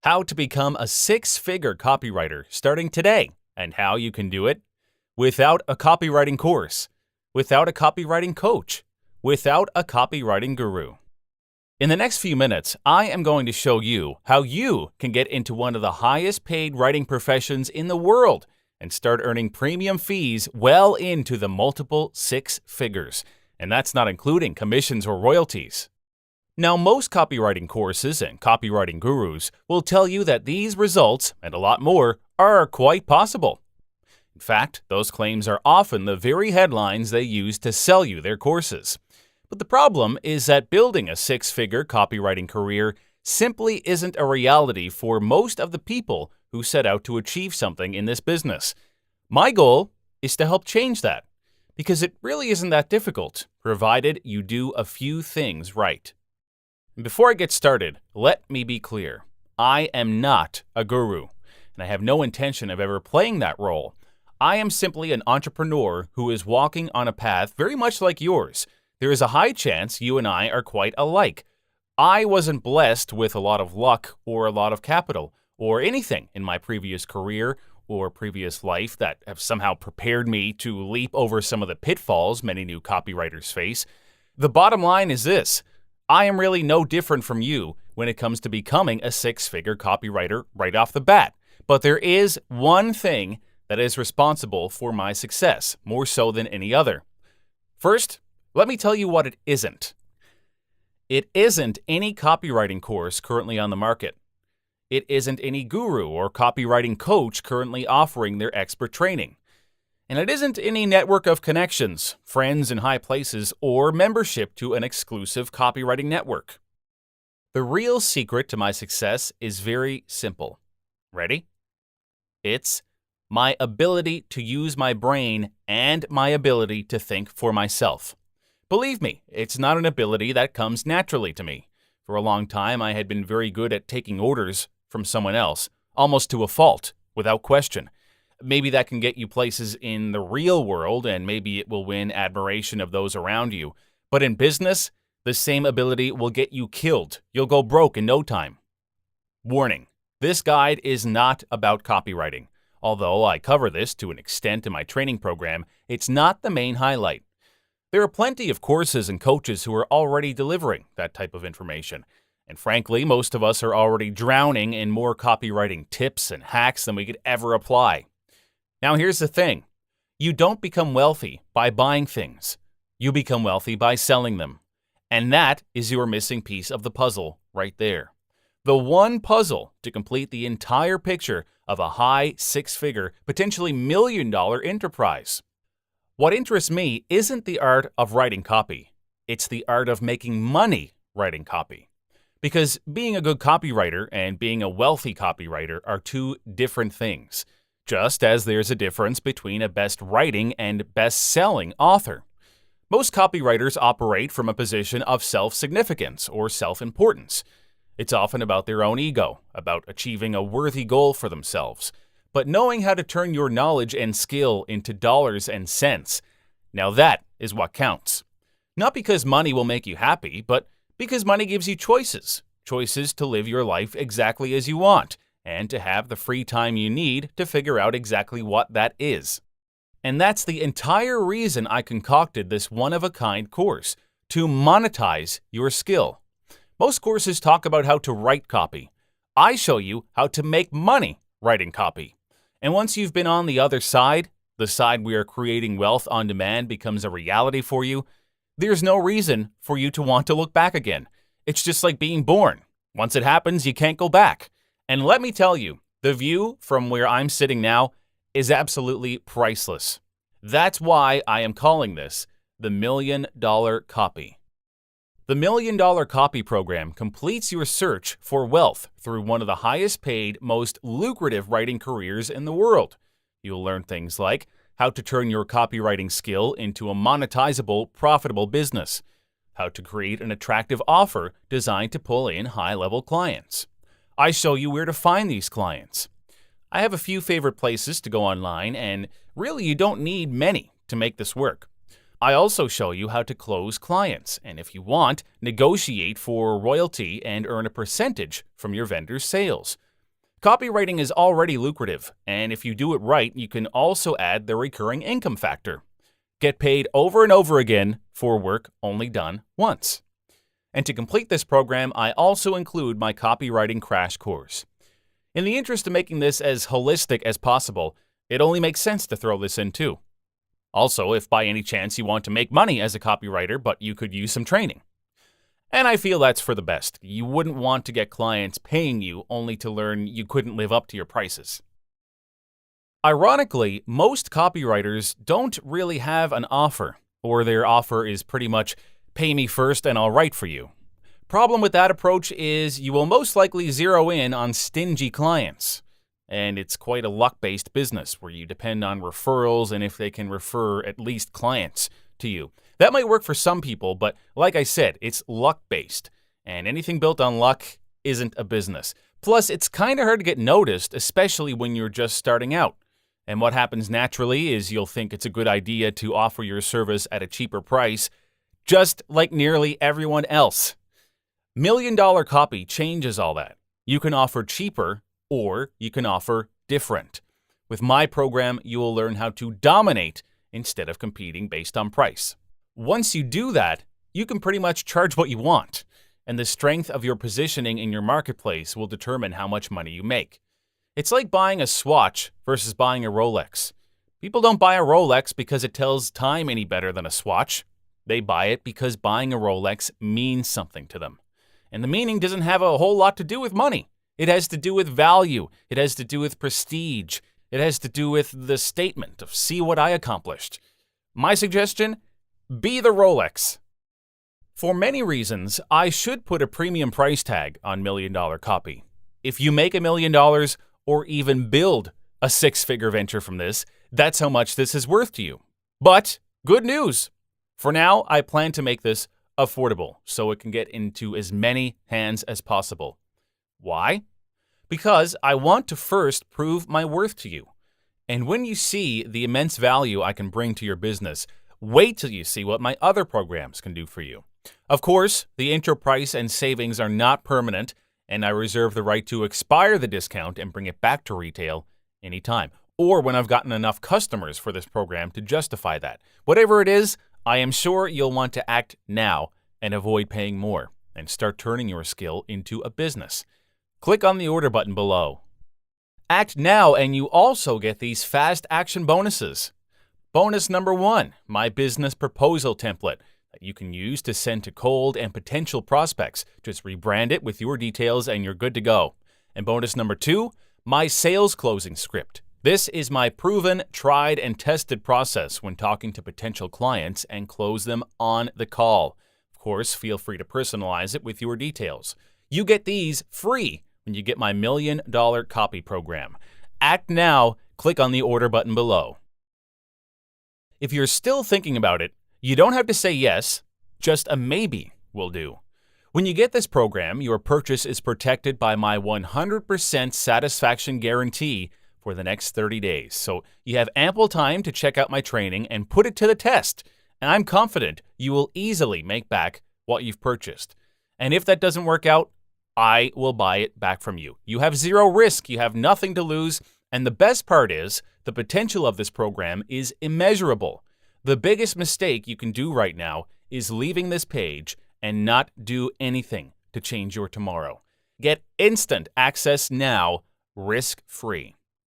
How to become a six-figure copywriter starting today, and how you can do it without a copywriting course, without a copywriting coach, without a copywriting guru. In the next few minutes, I am going to show you how you can get into one of the highest paid writing professions in the world and start earning premium fees well into the multiple six figures. And that's not including commissions or royalties. Now, most copywriting courses and copywriting gurus will tell you that these results, and a lot more, are quite possible. In fact, those claims are often the very headlines they use to sell you their courses. But the problem is that building a six-figure copywriting career simply isn't a reality for most of the people who set out to achieve something in this business. My goal is to help change that, because it really isn't that difficult, provided you do a few things right. Before I get started, let me be clear. I am not a guru, and I have no intention of ever playing that role. I am simply an entrepreneur who is walking on a path very much like yours. There is a high chance you and I are quite alike. I wasn't blessed with a lot of luck or a lot of capital or anything in my previous career or previous life that have somehow prepared me to leap over some of the pitfalls many new copywriters face. The bottom line is this. I am really no different from you when it comes to becoming a six-figure copywriter right off the bat. But there is one thing that is responsible for my success, more so than any other. First, let me tell you what it isn't. It isn't any copywriting course currently on the market. It isn't any guru or copywriting coach currently offering their expert training. And it isn't any network of connections, friends in high places, or membership to an exclusive copywriting network. The real secret to my success is very simple. Ready? It's my ability to use my brain and my ability to think for myself. Believe me, it's not an ability that comes naturally to me. For a long time, I had been very good at taking orders from someone else, almost to a fault, without question. Maybe that can get you places in the real world, and maybe it will win admiration of those around you. But in business, the same ability will get you killed. You'll go broke in no time. Warning, this guide is not about copywriting. Although I cover this to an extent in my training program, it's not the main highlight. There are plenty of courses and coaches who are already delivering that type of information. And frankly, most of us are already drowning in more copywriting tips and hacks than we could ever apply. Now here's the thing. You don't become wealthy by buying things. You become wealthy by selling them. And that is your missing piece of the puzzle right there. The one puzzle to complete the entire picture of a high six-figure, potentially million-dollar enterprise. What interests me isn't the art of writing copy. It's the art of making money writing copy. Because being a good copywriter and being a wealthy copywriter are two different things, just as there's a difference between a best writing and best-selling author. Most copywriters operate from a position of self-significance or self-importance. It's often about their own ego, about achieving a worthy goal for themselves. But knowing how to turn your knowledge and skill into dollars and cents, now that is what counts. Not because money will make you happy, but because money gives you choices. Choices to live your life exactly as you want, and to have the free time you need to figure out exactly what that is. And that's the entire reason I concocted this one-of-a-kind course, to monetize your skill. Most courses talk about how to write copy. I show you how to make money writing copy. And once you've been on the other side, the side where creating wealth on demand becomes a reality for you, there's no reason for you to want to look back again. It's just like being born. Once it happens, you can't go back. And let me tell you, the view from where I'm sitting now is absolutely priceless. That's why I am calling this the $1 Million Copy. The $1 Million Copy program completes your search for wealth through one of the highest paid, most lucrative writing careers in the world. You'll learn things like how to turn your copywriting skill into a monetizable, profitable business, how to create an attractive offer designed to pull in high-level clients. I show you where to find these clients. I have a few favorite places to go online, and really you don't need many to make this work. I also show you how to close clients, and if you want, negotiate for royalty and earn a percentage from your vendor's sales. Copywriting is already lucrative, and if you do it right, you can also add the recurring income factor. Get paid over and over again for work only done once. And to complete this program, I also include my copywriting crash course. In the interest of making this as holistic as possible, it only makes sense to throw this in too. Also, if by any chance you want to make money as a copywriter, but you could use some training. And I feel that's for the best. You wouldn't want to get clients paying you only to learn you couldn't live up to your prices. Ironically, most copywriters don't really have an offer, or their offer is pretty much pay me first and I'll write for you. Problem with that approach is you will most likely zero in on stingy clients. And it's quite a luck-based business where you depend on referrals and if they can refer at least clients to you. That might work for some people, but like I said, it's luck-based. And anything built on luck isn't a business. Plus, it's kind of hard to get noticed, especially when you're just starting out. And what happens naturally is you'll think it's a good idea to offer your service at a cheaper price, just like nearly everyone else. $1 Million Copy changes all that. You can offer cheaper, or you can offer different. With my program, you will learn how to dominate instead of competing based on price. Once you do that, you can pretty much charge what you want, and the strength of your positioning in your marketplace will determine how much money you make. It's like buying a Swatch versus buying a Rolex. People don't buy a Rolex because it tells time any better than a Swatch. They buy it because buying a Rolex means something to them. And the meaning doesn't have a whole lot to do with money. It has to do with value. It has to do with prestige. It has to do with the statement of see what I accomplished. My suggestion, be the Rolex. For many reasons, I should put a premium price tag on $1 Million Copy. If you make $1 million or even build a six-figure venture from this, that's how much this is worth to you. But good news. For now, I plan to make this affordable so it can get into as many hands as possible. Why? Because I want to first prove my worth to you. And when you see the immense value I can bring to your business, wait till you see what my other programs can do for you. Of course, the intro price and savings are not permanent, and I reserve the right to expire the discount and bring it back to retail anytime, or when I've gotten enough customers for this program to justify that. Whatever it is, I am sure you'll want to act now and avoid paying more and start turning your skill into a business. Click on the order button below. Act now and you also get these fast action bonuses. Bonus number 1, my business proposal template that you can use to send to cold and potential prospects. Just rebrand it with your details and you're good to go. And bonus number 2, my sales closing script. This is my proven, tried, and tested process when talking to potential clients and close them on the call. Of course, feel free to personalize it with your details. You get these free when you get my $1 Million Copy program. Act now, click on the order button below. If you're still thinking about it, you don't have to say yes, just a maybe will do. When you get this program, your purchase is protected by my 100% satisfaction guarantee for the next 30 days. So you have ample time to check out my training and put it to the test. And I'm confident you will easily make back what you've purchased. And if that doesn't work out, I will buy it back from you. You have zero risk, you have nothing to lose, and the best part is the potential of this program is immeasurable. The biggest mistake you can do right now is leaving this page and not do anything to change your tomorrow. Get instant access now, risk-free.